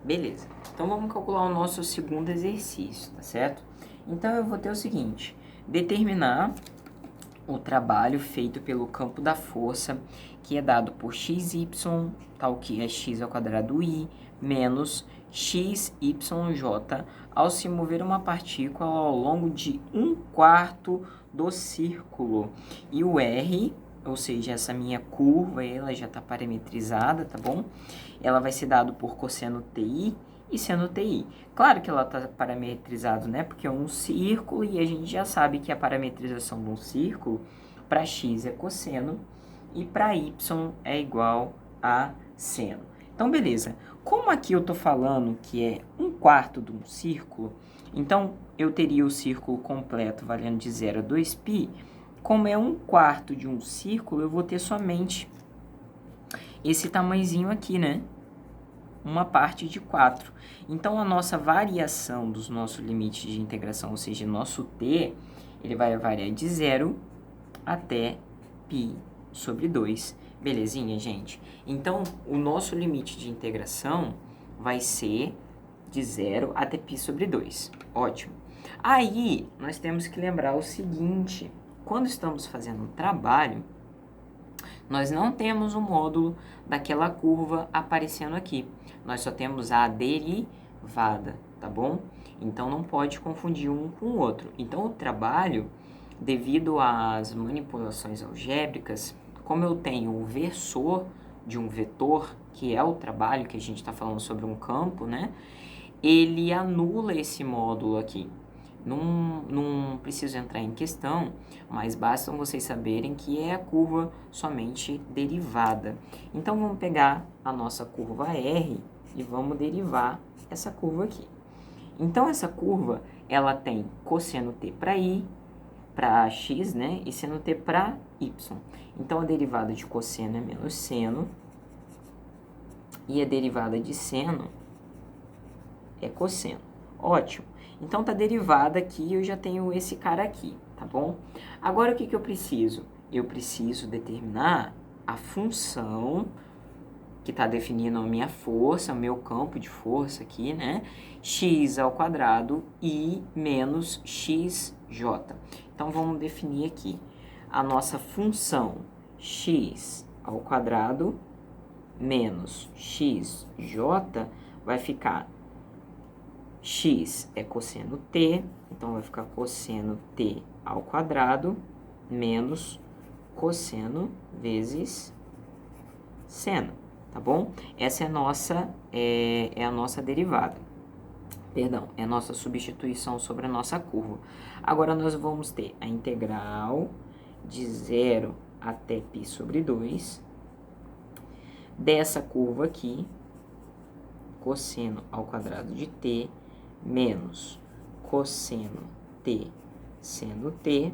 Beleza. Então, vamos calcular o nosso segundo exercício, tá certo? Então, eu vou ter o seguinte: determinar o trabalho feito pelo campo da força, que é dado por xy, tal que é x ao quadrado i, menos xyj, ao se mover uma partícula ao longo de 1/4 do círculo. E o r, ou seja, essa minha curva, ela já está parametrizada, tá bom? Ela vai ser dado por cosseno ti e seno ti. Claro que ela está parametrizada, né? Porque é um círculo e a gente já sabe que a parametrização de um círculo para x é cosseno e para y é igual a seno. Então, beleza. Como aqui eu estou falando que é 1/4 de um círculo, então eu teria o círculo completo valendo de 0 a 2π. Como é 1/4 de um círculo, eu vou ter somente esse tamanhozinho aqui, né? Uma parte de 4. Então, a nossa variação dos nossos limites de integração, ou seja, nosso t, ele vai variar de 0 até π sobre 2. Belezinha, gente? Então, o nosso limite de integração vai ser de 0 até π sobre 2. Ótimo. Aí, nós temos que lembrar o seguinte: quando estamos fazendo um trabalho, nós não temos o módulo daquela curva aparecendo aqui. Nós só temos a derivada, tá bom? Então, não pode confundir um com o outro. Então, o trabalho, devido às manipulações algébricas, como eu tenho o versor de um vetor, que é o trabalho que a gente está falando sobre um campo, né? Ele anula esse módulo aqui. Não preciso entrar em questão, mas basta vocês saberem que é a curva somente derivada. Então, vamos pegar a nossa curva R e vamos derivar essa curva aqui. Então, essa curva, ela tem cosseno t para i, para x, né? E seno t para y. Então, a derivada de cosseno é menos seno. E a derivada de seno é cosseno. Ótimo. Então, tá derivada aqui, eu já tenho esse cara aqui, tá bom? Agora, o que eu preciso? Eu preciso determinar a função que está definindo a minha força, o meu campo de força aqui, né? X ao quadrado i menos xj. Então, vamos definir aqui a nossa função x ao quadrado menos xj vai ficar x é cosseno t, então vai ficar cosseno t ao quadrado menos cosseno vezes seno, tá bom? Essa é a nossa derivada. Perdão, é a nossa substituição sobre a nossa curva. Agora, nós vamos ter a integral de 0 até π sobre 2 dessa curva aqui, cosseno ao quadrado de t, menos cosseno t seno t,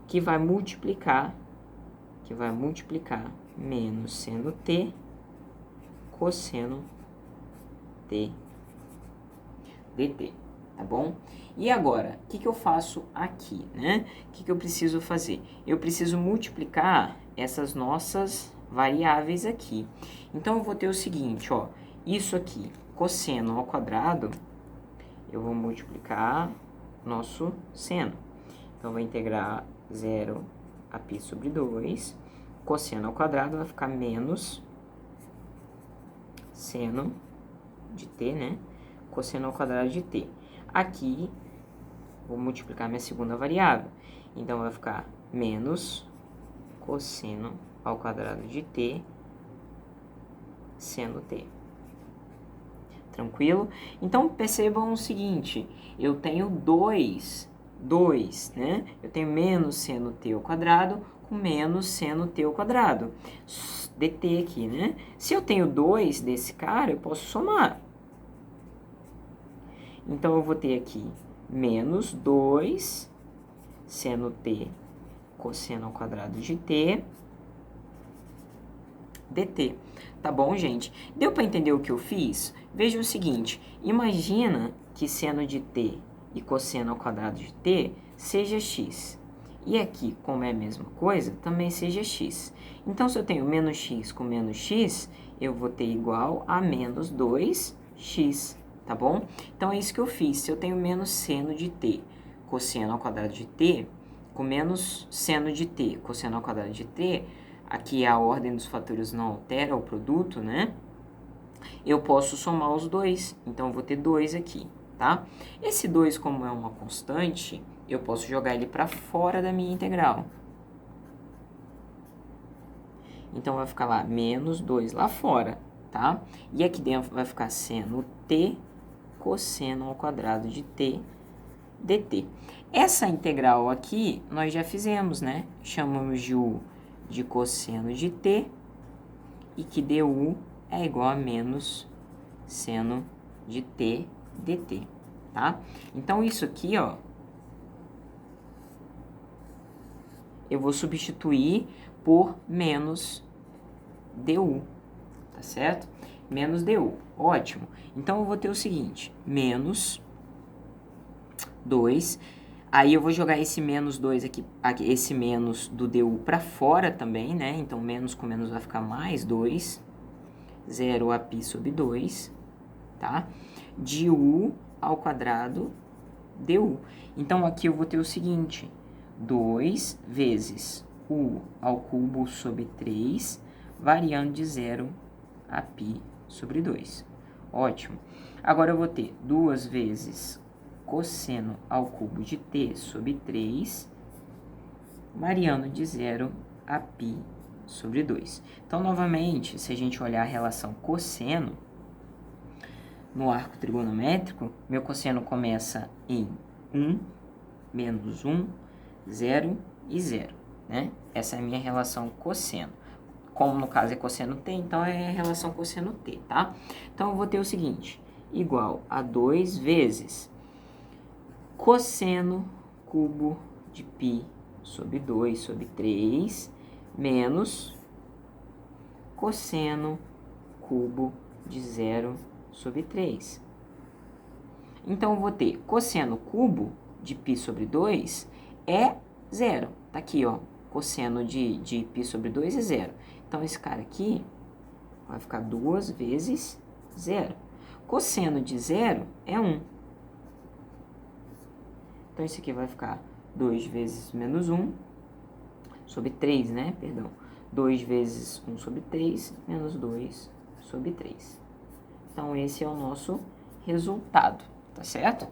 que vai multiplicar menos seno t cosseno t dt, tá bom? E agora, o que eu faço aqui, né? O que eu preciso fazer? Eu preciso multiplicar essas nossas variáveis aqui. Então, eu vou ter o seguinte, ó, isso aqui, cosseno ao quadrado, eu vou multiplicar nosso seno. Então, eu vou integrar 0 a π sobre 2, cosseno ao quadrado vai ficar menos seno de t, né? Cosseno ao quadrado de t. Aqui, vou multiplicar minha segunda variável. Então, vai ficar menos cosseno ao quadrado de t seno t. Tranquilo? Então, percebam o seguinte, eu tenho 2, né? Eu tenho menos seno t ao quadrado com menos seno t ao quadrado. dt aqui, né? Se eu tenho 2 desse cara, eu posso somar. Então, eu vou ter aqui menos 2 seno t cosseno ao quadrado de t dt. Tá bom, gente? Deu para entender o que eu fiz? Veja o seguinte, imagina que seno de t e cosseno ao quadrado de t seja x. E aqui, como é a mesma coisa, também seja x. Então, se eu tenho menos x com menos x, eu vou ter igual a menos 2x, tá bom? Então, é isso que eu fiz. Se eu tenho menos seno de t, cosseno ao quadrado de t, com menos seno de t, cosseno ao quadrado de t, aqui a ordem dos fatores não altera o produto, né? Eu posso somar os dois, então eu vou ter 2 aqui, tá? Esse 2, como é uma constante, eu posso jogar ele para fora da minha integral. Então, vai ficar lá menos 2 lá fora, tá? E aqui dentro vai ficar seno t cosseno ao quadrado de t dt. Essa integral aqui nós já fizemos, né? Chamamos de u de cosseno de t e que du é igual a menos seno de t dt, tá? Então, isso aqui, ó, eu vou substituir por menos du, tá certo? Menos du, ótimo. Então, eu vou ter o seguinte, menos 2, aí eu vou jogar esse menos 2 aqui, esse menos do du para fora também, né? Então, menos com menos vai ficar mais 2, 0 a π sobre 2, tá? De u ao quadrado du. Então, aqui eu vou ter o seguinte, 2 vezes u ao cubo sobre 3, variando de 0 a π sobre 2. Ótimo. Agora, eu vou ter 2 vezes cosseno ao cubo de t sobre 3, variando de 0 a π sobre 2. Então, novamente, se a gente olhar a relação cosseno, no arco trigonométrico, meu cosseno começa em 1, menos 1, 0 e 0, né? Essa é a minha relação cosseno. Como no caso é cosseno t, então é a relação cosseno t, tá? Então, eu vou ter o seguinte, igual a 2 vezes cosseno cubo de π sobre 2 sobre 3, menos cosseno cubo de 0 sobre 3. Então, eu vou ter cosseno cubo de π sobre 2 é 0. Tá aqui, ó, cosseno de π sobre 2 é 0. Então, esse cara aqui vai ficar 2 vezes 0. Cosseno de 0 é 1. Então, isso aqui vai ficar 2 vezes menos 1 sobre 3, né? Perdão. 2 vezes 1 sobre 3, menos 2 sobre 3. Então, esse é o nosso resultado, tá certo?